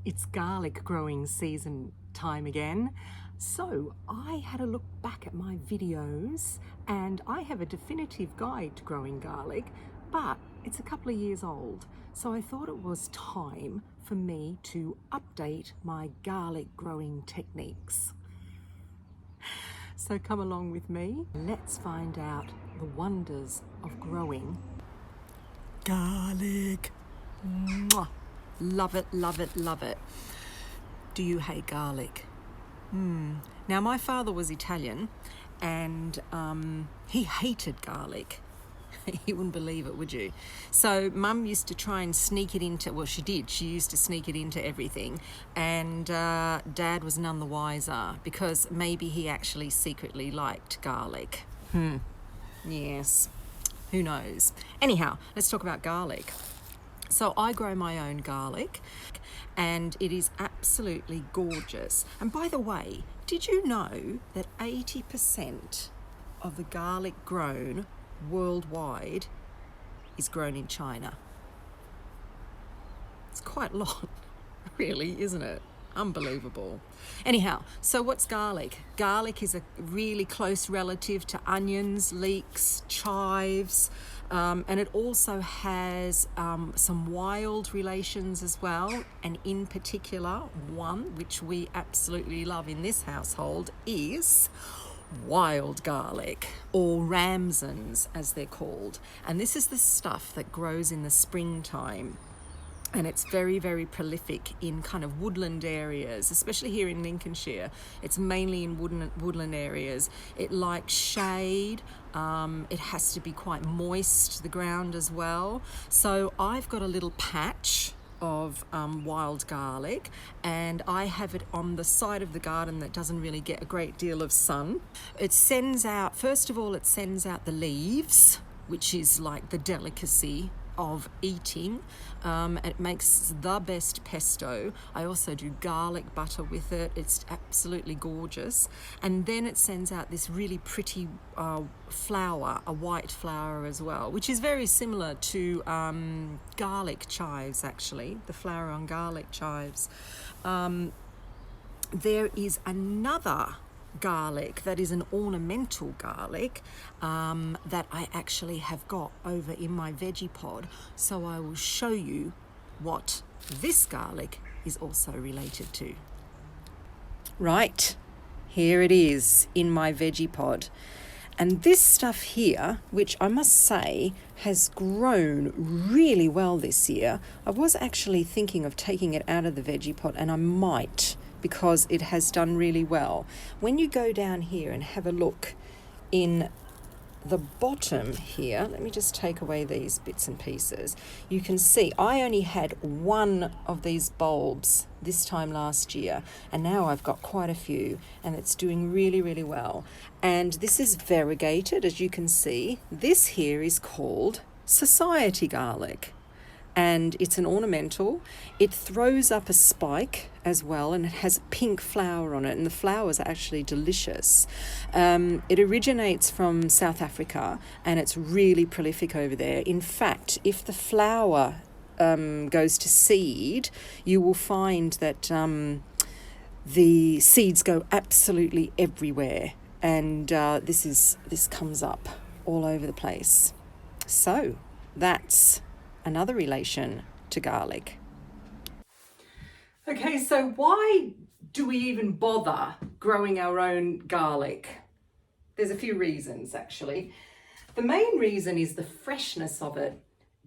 It's garlic growing season time again. So I had a look back at my videos and I have a definitive guide to growing garlic, but it's a couple of years old. So I thought it was time for me to update my garlic growing techniques. So come along with me. Let's find out the wonders of growing garlic. Mwah. Love it, love it, love it. Do you hate garlic? Now, my father was Italian and he hated garlic. You wouldn't believe it, would you? So Mum used to try and sneak it into, well, she did. She used to sneak it into everything. And Dad was none the wiser because maybe he actually secretly liked garlic. Yes, who knows? Anyhow, let's talk about garlic. So I grow my own garlic and it is absolutely gorgeous. And by the way, did you know that 80% of the garlic grown worldwide is grown in China? It's quite a lot, really, isn't it? Unbelievable. Anyhow, so what's garlic? Garlic is a really close relative to onions, leeks, chives, and it also has some wild relations as well. And in particular, one which we absolutely love in this household is wild garlic, or ramsons as they're called. And this is the stuff that grows in the springtime. And it's very, very prolific in kind of woodland areas, especially here in Lincolnshire. It's mainly in woodland areas. It likes shade. It has to be quite moist, the ground as well. So I've got a little patch of wild garlic, and I have it on the side of the garden that doesn't really get a great deal of sun. It sends out, first of all, it sends out the leaves, which is like the delicacy of eating. It makes the best pesto. I also do garlic butter with it. It's absolutely gorgeous. And then it sends out this really pretty flower, a white flower as well, which is very similar to garlic chives, actually, the flower on garlic chives. There is another garlic that is an ornamental garlic that I actually have got over in my veggie pod, so I will show you what this garlic is also related to. Right, here it is in my veggie pod, and this stuff here, which I must say has grown really well this year. I was actually thinking of taking it out of the veggie pod, and I might, because it has done really well. When you go down here and have a look in the bottom here, let me just take away these bits and pieces. You can see I only had one of these bulbs this time last year, and now I've got quite a few, and it's doing really, really well. And this is variegated, as you can see. This here is called society garlic, and it's an ornamental. It throws up a spike as well, and it has a pink flower on it, and the flowers are actually delicious. It originates from South Africa, and it's really prolific over there. In fact, if the flower goes to seed, you will find that the seeds go absolutely everywhere, and this comes up all over the place. So that's another relation to garlic. Okay, so why do we even bother growing our own garlic? There's a few reasons, actually. The main reason is the freshness of it.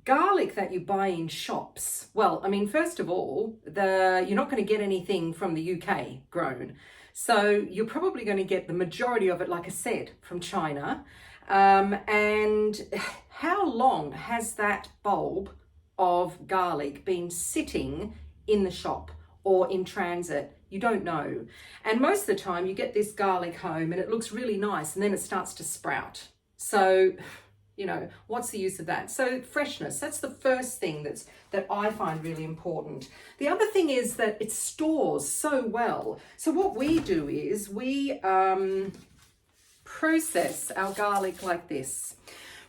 Garlic that you buy in shops, well, I mean, first of all, you're not going to get anything from the UK grown. So you're probably going to get the majority of it, like I said, from China. And how long has that bulb of garlic been sitting in the shop or in transit? You don't know. And most of the time you get this garlic home and it looks really nice, and then it starts to sprout. So, you know, what's the use of that? So freshness, that's the first thing that I find really important. The other thing is that it stores so well. So what we do is we process our garlic like this.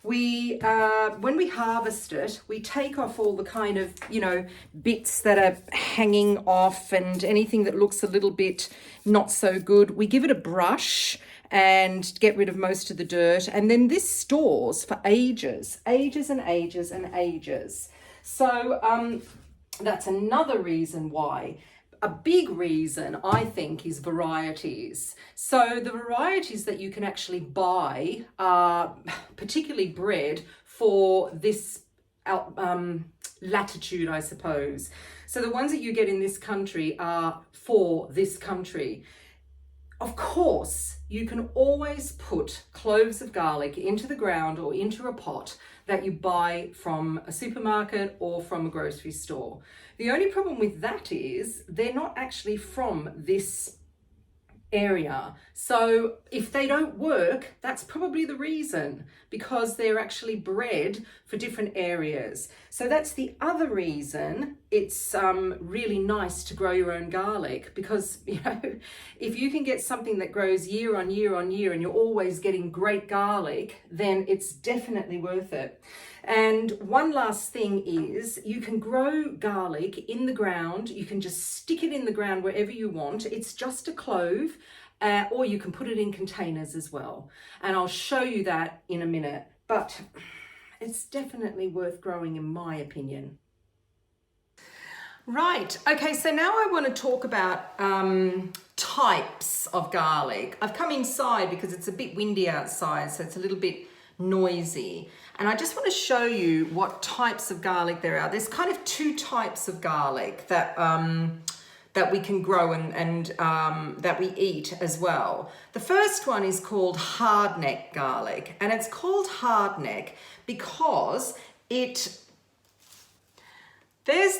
when we harvest it, we take off all the kind of, you know, bits that are hanging off and anything that looks a little bit not so good. We give it a brush and get rid of most of the dirt. And then this stores for ages, ages and ages and ages. So that's another reason why. A big reason, I think, is varieties. So the varieties that you can actually buy are particularly bred for this latitude, I suppose. So the ones that you get in this country are for this country. Of course, you can always put cloves of garlic into the ground or into a pot that you buy from a supermarket or from a grocery store. The only problem with that is they're not actually from this area. So if they don't work, that's probably the reason, because they're actually bred for different areas. So that's the other reason it's really nice to grow your own garlic, because, you know, if you can get something that grows year on year on year and you're always getting great garlic, then it's definitely worth it. And one last thing is, you can grow garlic in the ground. You can just stick it in the ground wherever you want. It's just a clove, or you can put it in containers as well. And I'll show you that in a minute, but it's definitely worth growing in my opinion. Right, okay, so now I want to talk about types of garlic. I've come inside because it's a bit windy outside, so it's a little bit noisy. And I just want to show you what types of garlic there are. There's kind of two types of garlic that that we can grow and that we eat as well. The first one is called hardneck garlic, and it's called hardneck because there's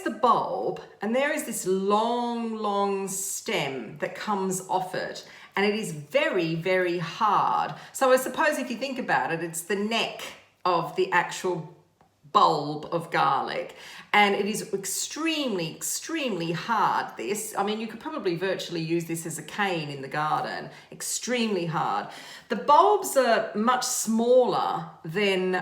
the bulb and there is this long stem that comes off it, and it is very, very hard. So I suppose if you think about it, it's the neck of the actual bulb of garlic, and it is extremely hard. This, I mean, you could probably virtually use this as a cane in the garden. Extremely hard. The bulbs are much smaller than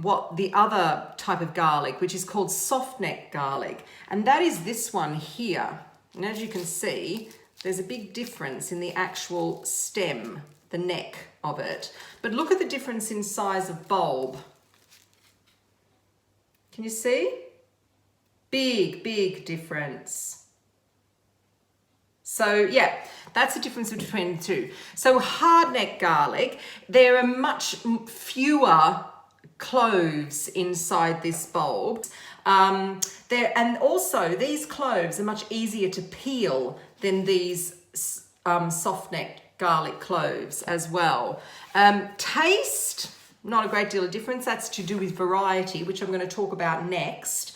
what the other type of garlic, which is called soft neck garlic, and that is this one here. And as you can see, there's a big difference in the actual stem, the neck of it. But look at the difference in size of bulb. Can you see? Big difference. So yeah, that's the difference between the two. So hardneck garlic, there are much fewer cloves inside this bulb. And also these cloves are much easier to peel than these soft neck garlic cloves as well. Taste, not a great deal of difference. That's to do with variety, which I'm going to talk about next.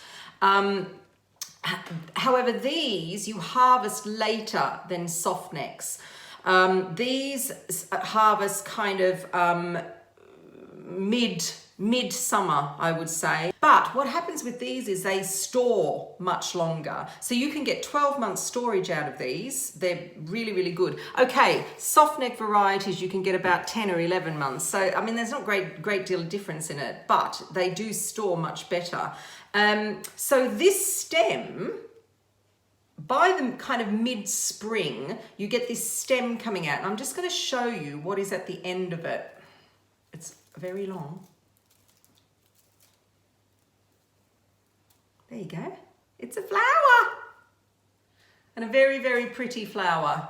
However, these you harvest later than soft necks. These harvest kind of mid-summer, I would say. But what happens with these is they store much longer. So you can get 12 months storage out of these. They're really good. Okay, soft neck varieties, you can get about 10 or 11 months. So, I mean, there's not great deal of difference in it, but they do store much better. So this stem, by the kind of mid-spring, you get this stem coming out. And I'm just going to show you what is at the end of it. It's very long. There you go. It's a flower. And a very pretty flower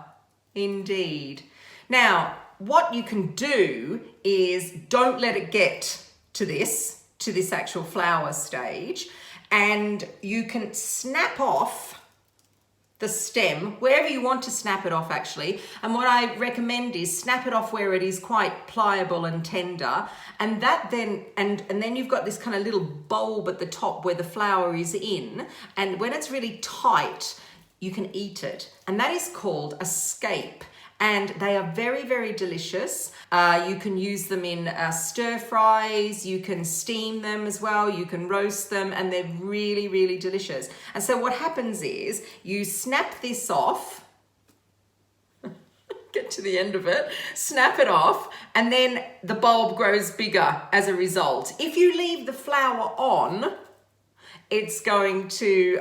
indeed. Now, what you can do is don't let it get to this actual flower stage, and you can snap off the stem wherever you want to snap it off, actually. And what I recommend is snap it off where it is quite pliable and tender, and that then and then you've got this kind of little bulb at the top where the flower is in, and when it's really tight you can eat it, and that is called a scape. And they are very delicious. You can use them in stir fries, you can steam them as well, you can roast them, and they're really delicious. And so what happens is you snap this off get to the end of it, snap it off, and then the bulb grows bigger as a result. If you leave the flower on, it's going to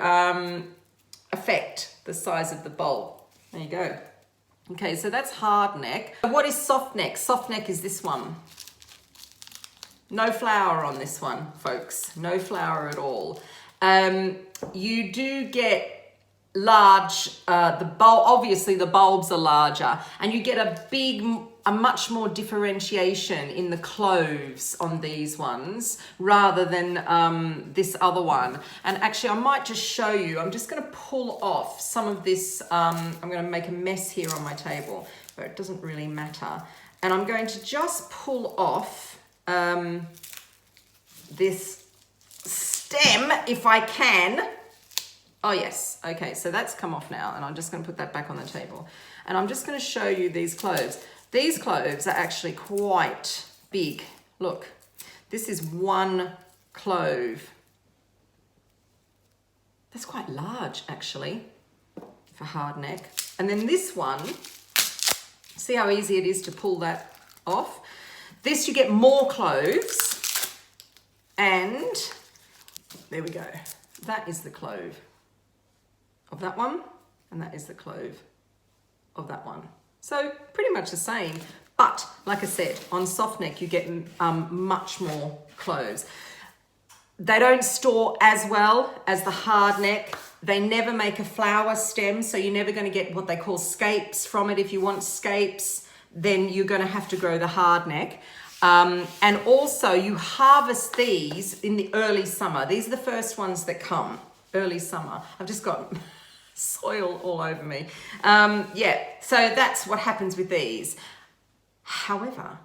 affect the size of the bulb. There you go. Okay, so that's hard neck. What is soft neck? Soft neck is this one. No flower on this one, folks. No flower at all. You do get large, obviously the bulbs are larger, and you get a much more differentiation in the cloves on these ones rather than this other one. And actually I might just show you, I'm just going to pull off some of this, I'm going to make a mess here on my table, but it doesn't really matter. And I'm going to just pull off this stem if I can. Oh yes, okay, so that's come off now, and I'm just going to put that back on the table. And I'm just going to show you these cloves. These cloves are actually quite big. Look, this is one clove. That's quite large actually for hard neck. And then this one, see how easy it is to pull that off? This you get more cloves, and there we go. That is the clove of that one, and that is the clove of that one. So pretty much the same, but like I said, on soft neck you get much more cloves. They don't store as well as the hard neck. They never make a flower stem, so you're never going to get what they call scapes from it. If you want scapes, then you're going to have to grow the hard neck. And also you harvest these in the early summer. These are the first ones that come, early summer. I've just got soil all over me. Yeah, so that's what happens with these. However,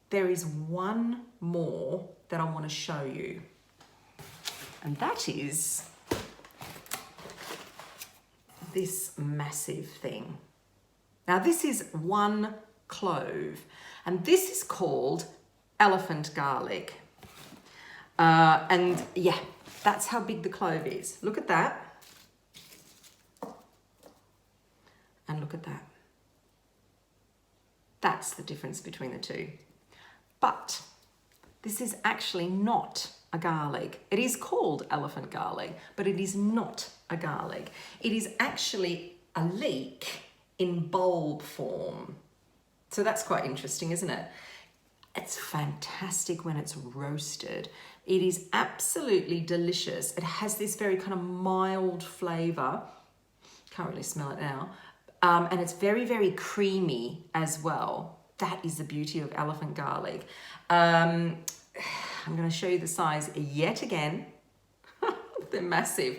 there is one more that I want to show you. And that is this massive thing. Now this is one clove, and this is called elephant garlic. And yeah, that's how big the clove is. Look at that. And look at that. That's the difference between the two. But this is actually not a garlic. It is called elephant garlic, but it is not a garlic. It is actually a leek in bulb form. So that's quite interesting, isn't it? It's fantastic when it's roasted. It is absolutely delicious. It has this very kind of mild flavor. Can't really smell it now. And it's very, very creamy as well. That is the beauty of elephant garlic. I'm going to show you the size yet again. They're massive.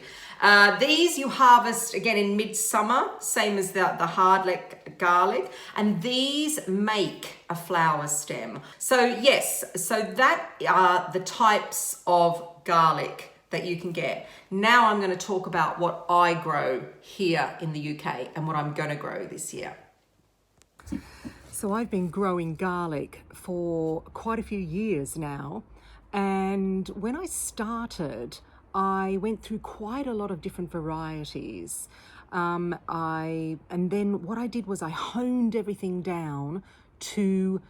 These you harvest again in midsummer, same as the hard garlic, and these make a flower stem. So yes, so that are the types of garlic that you can get. Now I'm going to talk about what I grow here in the UK and what I'm going to grow this year. So I've been growing garlic for quite a few years now, and when I started, I went through quite a lot of different varieties. And then what I did was I honed everything down to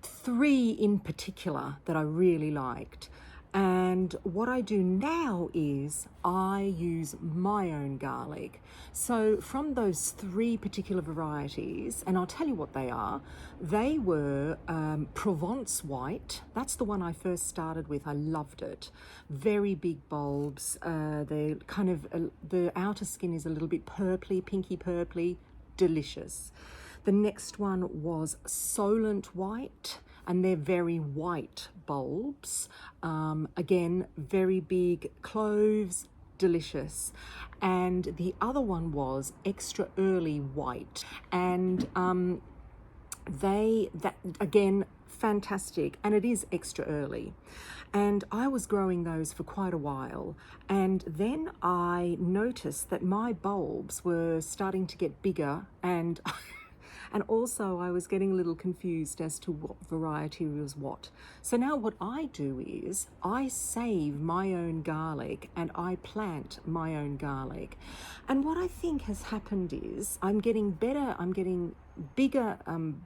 3 in particular that I really liked. And what I do now is I use my own garlic. So from those 3 particular varieties, and I'll tell you what they are, they were Provence white. That's the one I first started with. I loved it. Very big bulbs. They kind of, the outer skin is a little bit purpley, pinky purpley, delicious. The next one was Solent white, and they're very white bulbs. Again, very big cloves, delicious. And the other one was Extra Early white, and again, fantastic, and it is extra early. And I was growing those for quite a while, and then I noticed that my bulbs were starting to get bigger, and and also I was getting a little confused as to what variety was what. So now what I do is I save my own garlic and I plant my own garlic. And what I think has happened is I'm getting better, I'm getting bigger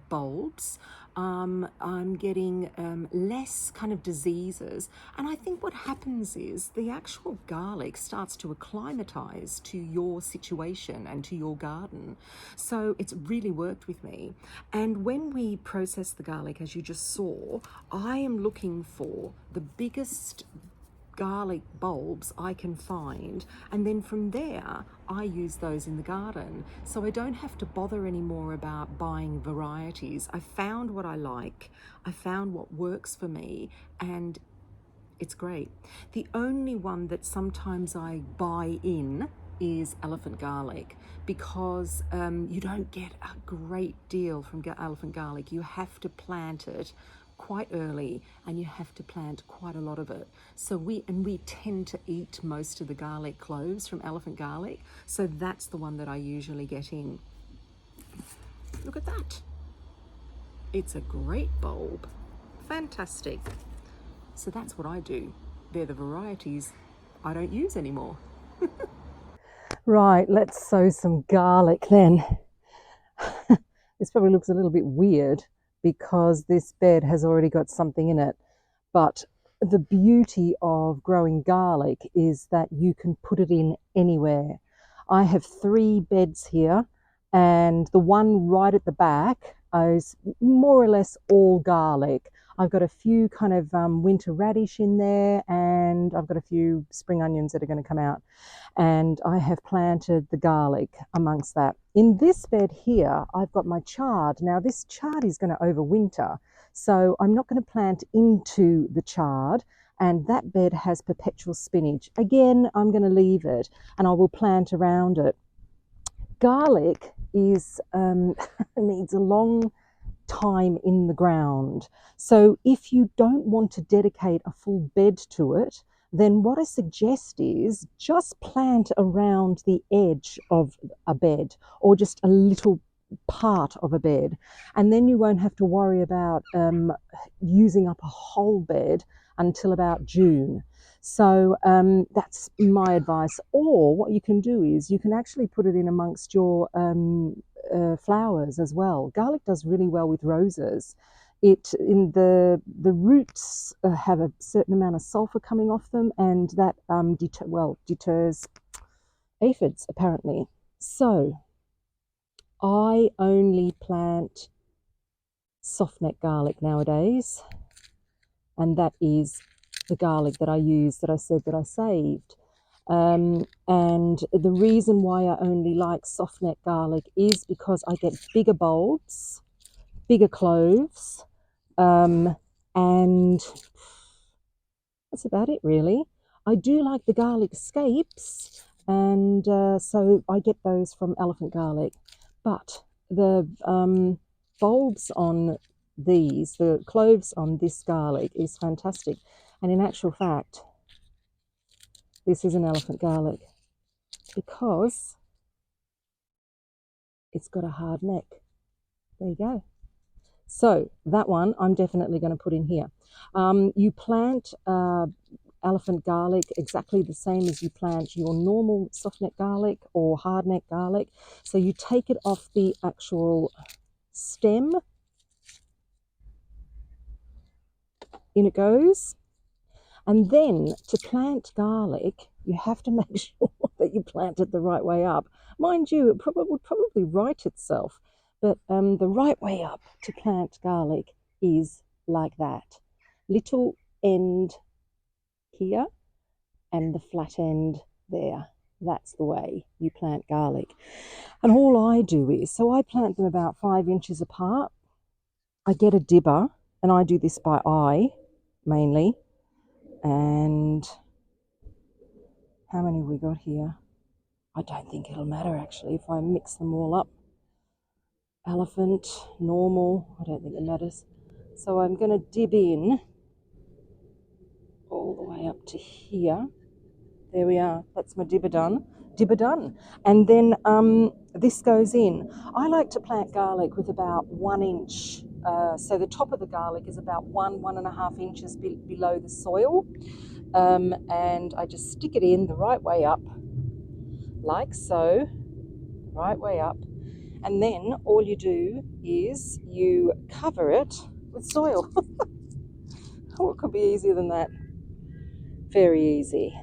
bulbs, I'm getting less kind of diseases. And I think what happens is the actual garlic starts to acclimatize to your situation and to your garden. So it's really worked with me. And when we process the garlic, as you just saw, I am looking for the biggest garlic bulbs I can find, and then from there I use those in the garden, so I don't have to bother anymore about buying varieties. I found what I like, I found what works for me, and it's great. The only one that sometimes I buy in is elephant garlic, because you don't get a great deal from elephant garlic. You have to plant it quite early, and you have to plant quite a lot of it. So we tend to eat most of the garlic cloves from elephant garlic, so that's the one that I usually get in. Look at that. It's a great bulb. Fantastic. So that's what I do. They're the varieties I don't use anymore. Right, let's sow some garlic then. This probably looks a little bit weird because this bed has already got something in it. But the beauty of growing garlic is that you can put it in anywhere. I have 3 beds here, and the one right at the back is more or less all garlic. I've got a few kind of winter radish in there, and I've got a few spring onions that are going to come out. And I have planted the garlic amongst that. In this bed here, I've got my chard. Now this chard is going to overwinter, so I'm not going to plant into the chard, and that bed has perpetual spinach. Again, I'm going to leave it, and I will plant around it. Garlic is needs a long time in the ground. So if you don't want to dedicate a full bed to it, then what I suggest is just plant around the edge of a bed, or just a little part of a bed, and then you won't have to worry about using up a whole bed until about June. So that's my advice. Or what you can do is you can actually put it in amongst your flowers as well. Garlic does really well with roses. The roots have a certain amount of sulfur coming off them, and that deters aphids apparently. So I only plant softneck garlic nowadays, and that is the garlic that I use, that I said that I saved. And the reason why I only like softneck garlic is because I get bigger bulbs, bigger cloves, and that's about it really. I do like the garlic scapes, and so I get those from elephant garlic. But the bulbs on these, the cloves on this garlic is fantastic. And in actual fact, this is an elephant garlic because it's got a hard neck. There you go. So that one I'm definitely going to put in here. You plant elephant garlic exactly the same as you plant your normal softneck garlic or hardneck garlic. So you take it off the actual stem, in it goes. And then to plant garlic, you have to make sure that you plant it the right way up. Mind you, it would probably right itself, but the right way up to plant garlic is like that. Little end here and the flat end there. That's the way you plant garlic. And all I do is, so I plant them about 5 inches apart. I get a dibber, and I do this by eye mainly. And how many have we got here? I don't think it'll matter actually if I mix them all up. Elephant, normal, I don't think it matters. So I'm going to dib in all the way up to here. There we are. That's my dibber done. Dibber done. And then this goes in. I like to plant garlic with about 1 inch. So the top of the garlic is about 1.5 inches below the soil. And I just stick it in the right way up, like so, right way up. And then all you do is you cover it with soil. What could be easier than that? Very easy.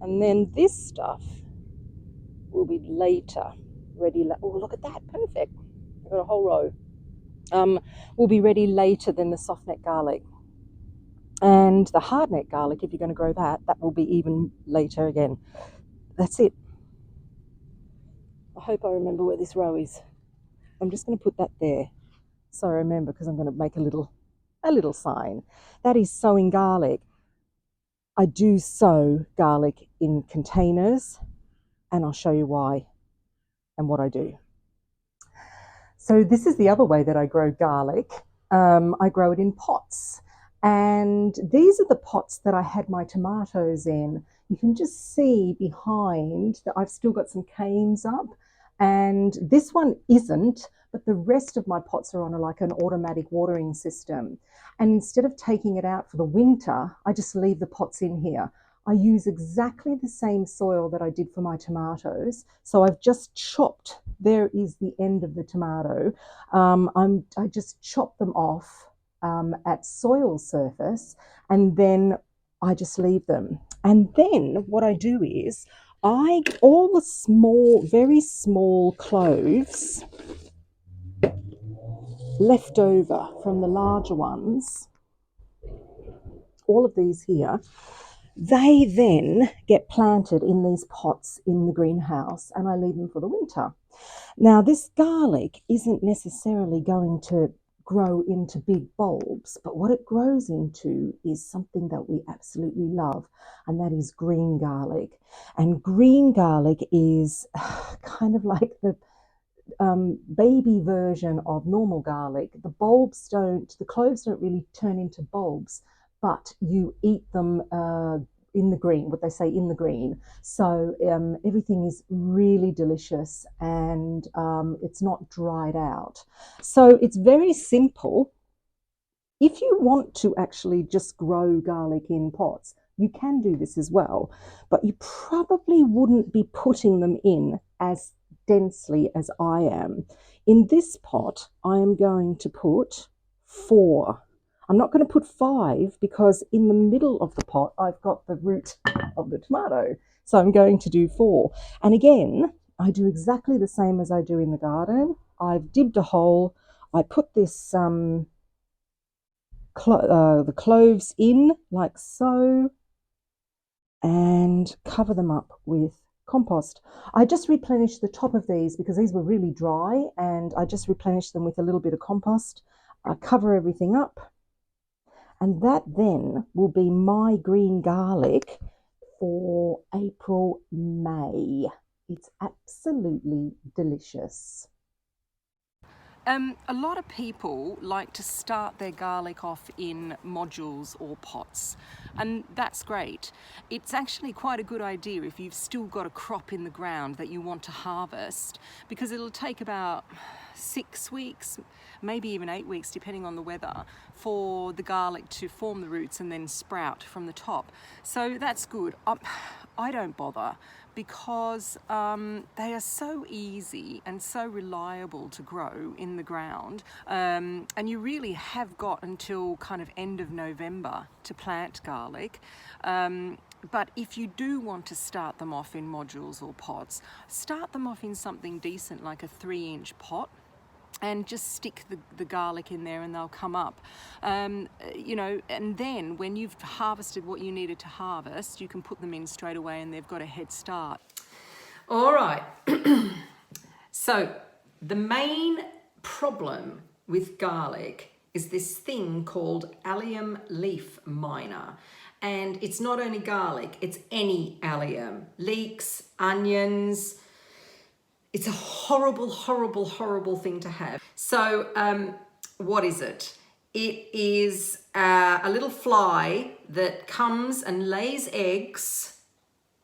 And then this stuff will be later ready. Oh, look at that, perfect. I've got a whole row. Will be ready later than the soft neck garlic. And the hard neck garlic, if you're going to grow that, that will be even later again. That's it. I hope I remember where this row is. I'm just going to put that there so I remember, because I'm going to make a little sign. That is sowing garlic. I do sow garlic in containers, and I'll show you why and what I do. So this is the other way that I grow garlic. I grow it in pots. And these are the pots that I had my tomatoes in. You can just see behind that I've still got some canes up. And this one isn't, but the rest of my pots are on like an automatic watering system. And instead of taking it out for the winter, I just leave the pots in here. I use exactly the same soil that I did for my tomatoes. So I've just chopped, there is the end of the tomato. I just chop them off at soil surface, and then I just leave them. And then what I do is all the small, very small cloves left over from the larger ones, all of these here, they then get planted in these pots in the greenhouse, and I leave them for the winter. Now, this garlic isn't necessarily going to grow into big bulbs, but what it grows into is something that we absolutely love, and that is green garlic. And green garlic is kind of like the baby version of normal garlic. The cloves don't really turn into bulbs, but you eat them in the green, what they say, in the green. So everything is really delicious, and it's not dried out. So it's very simple. If you want to actually just grow garlic in pots, you can do this as well, but you probably wouldn't be putting them in as densely as I am. In this pot, I am going to put 4. I'm not going to put 5 because in the middle of the pot, I've got the root of the tomato. So I'm going to do 4. And again, I do exactly the same as I do in the garden. I've dibbed a hole. I put this the cloves in like so, and cover them up with compost. I just replenished the top of these because these were really dry, and I just replenished them with a little bit of compost. I cover everything up, and that then will be my green garlic for April, May. It's absolutely delicious. A lot of people like to start their garlic off in modules or pots, and that's great. It's actually quite a good idea if you've still got a crop in the ground that you want to harvest, because it'll take about 6 weeks, maybe even 8 weeks, depending on the weather, for the garlic to form the roots and then sprout from the top. So that's good. I don't bother, because they are so easy and so reliable to grow in the ground, and you really have got until kind of end of November to plant garlic. But if you do want to start them off in modules or pots, start them off in something decent like a 3-inch pot, and just stick the garlic in there and they'll come up. You know, and then when you've harvested what you needed to harvest, you can put them in straight away and they've got a head start. All right. So the main problem with garlic is this thing called Allium Leaf Miner. And it's not only garlic, it's any allium. Leeks, onions. It's a horrible, horrible, horrible thing to have. So what is it? It is a little fly that comes and lays eggs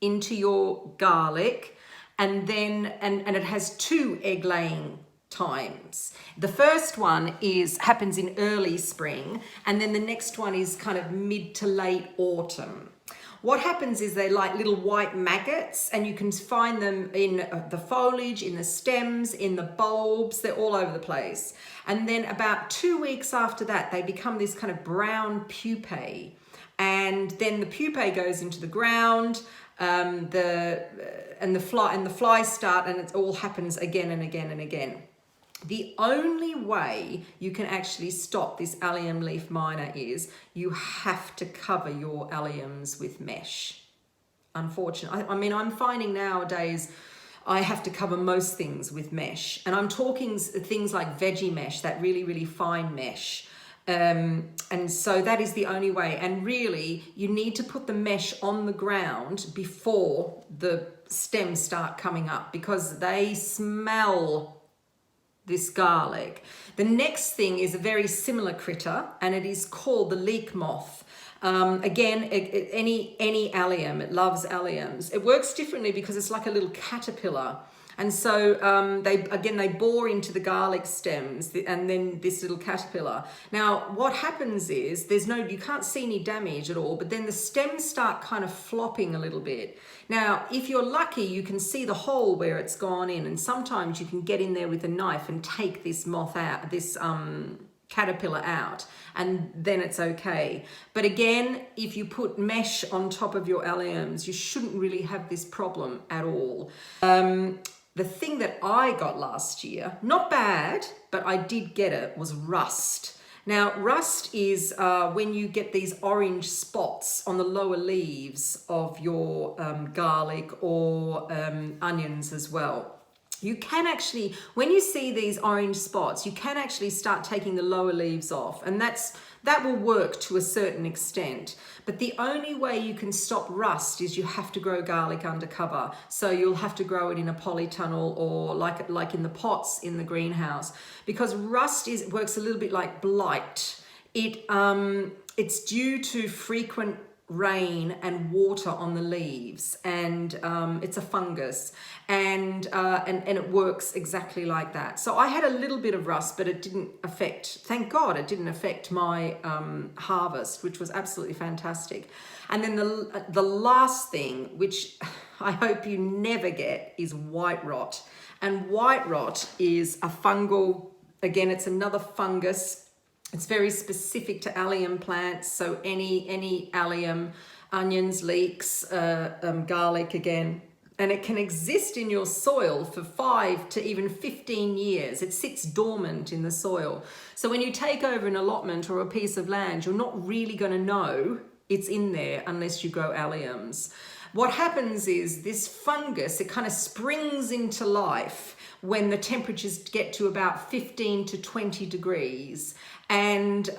into your garlic, and then and it has 2 egg laying times. The first one happens in early spring, and then the next one is kind of mid to late autumn. what happens is they're like little white maggots, and you can find them in the foliage, in the stems, in the bulbs. They're all over the place. And then about 2 weeks after that, they become this kind of brown pupae. And then the pupae goes into the ground, the flies start, and it all happens again and again and again. The only way you can actually stop this allium leaf miner is you have to cover your alliums with mesh. Unfortunately, I mean, I'm finding nowadays I have to cover most things with mesh, and I'm talking things like veggie mesh, that really, really fine mesh. And so that is the only way. And really, you need to put the mesh on the ground before the stems start coming up, because they smell this garlic. The next thing is a very similar critter, and it is called the Leek Moth. Again, any allium, it loves alliums. It works differently because it's like a little caterpillar. And so they bore into the garlic stems, and then this little caterpillar. Now, what happens is you can't see any damage at all, but then the stems start kind of flopping a little bit. Now, if you're lucky, you can see the hole where it's gone in, and sometimes you can get in there with a knife and take this moth out, this caterpillar out, and then it's okay. But again, if you put mesh on top of your alliums, you shouldn't really have this problem at all. The thing that I got last year, not bad, but I did get it, was rust. Now, rust is when you get these orange spots on the lower leaves of your garlic or onions as well. You can actually, when you see these orange spots, you can actually start taking the lower leaves off, and that will work to a certain extent. But the only way you can stop rust is you have to grow garlic undercover. So you'll have to grow it in a polytunnel, or like in the pots in the greenhouse, because rust works a little bit like blight. It's due to frequent rain and water on the leaves, and it's a fungus, and it works exactly like that. So I had a little bit of rust, but it didn't affect, thank God it didn't affect my harvest, which was absolutely fantastic. And then the last thing, which I hope you never get, is white rot. And white rot is a fungal, again, it's another fungus. It's very specific to allium plants, so any allium, onions, leeks, garlic again, and it can exist in your soil for 5 to even 15 years. It sits dormant in the soil. So when you take over an allotment or a piece of land, you're not really going to know it's in there unless you grow alliums. What happens is this fungus, it kind of springs into life when the temperatures get to about 15 to 20 degrees. And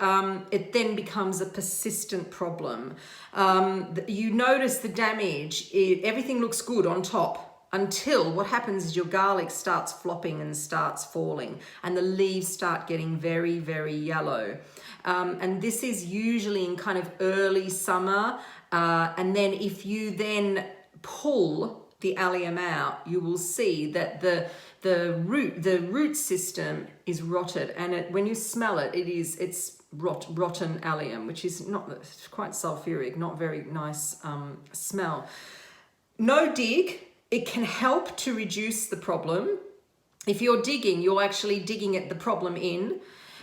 it then becomes a persistent problem. You notice the damage, everything looks good on top, until what happens is your garlic starts flopping and starts falling, and the leaves start getting very, very yellow. And this is usually in kind of early summer. And then if you then pull the allium out, you will see that the root system is rotted, and when you smell it, it's rotten allium, which is quite sulfuric, not very nice smell. No dig. It can help to reduce the problem. If you're digging, you're actually digging the problem in.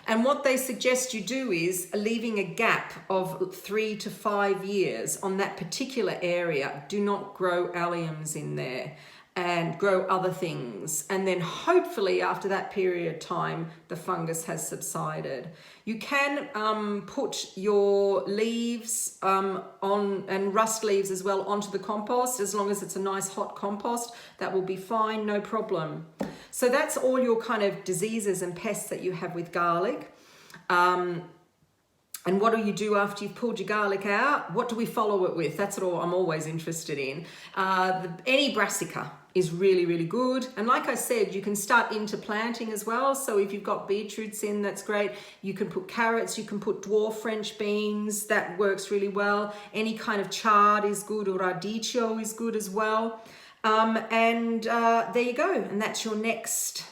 And what they suggest you do is leaving a gap of 3 to 5 years on that particular area. Do not grow alliums in there, and grow other things. And then hopefully after that period of time, the fungus has subsided. You can put your leaves and rust leaves as well onto the compost, as long as it's a nice hot compost. That will be fine, no problem. So that's all your kind of diseases and pests that you have with garlic. And what do you do after you've pulled your garlic out? What do we follow it with? That's what I'm always interested in. Any brassica is really, really good. And like I said, you can start into planting as well. So if you've got beetroots in, that's great. You can put carrots, you can put dwarf French beans, that works really well. Any kind of chard is good, or radicchio is good as well. There you go. And that's your next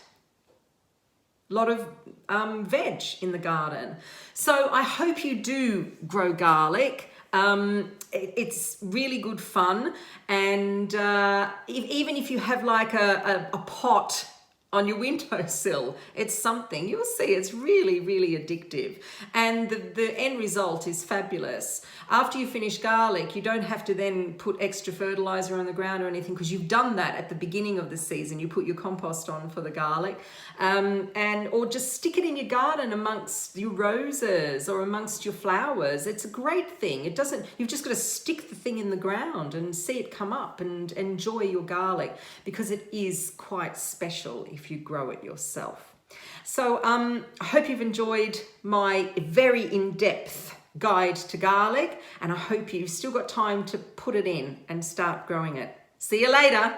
lot of veg in the garden. So I hope you do grow garlic. It's really good fun, and even if you have like a pot on your windowsill, it's something. You'll see it's really, really addictive. And the end result is fabulous. After you finish garlic, you don't have to then put extra fertilizer on the ground or anything, because you've done that at the beginning of the season. You put your compost on for the garlic, or just stick it in your garden amongst your roses or amongst your flowers. It's a great thing. You've just got to stick the thing in the ground and see it come up and enjoy your garlic, because it is quite special if you grow it yourself. So I hope you've enjoyed my very in-depth guide to garlic, and I hope you've still got time to put it in and start growing it. See you later.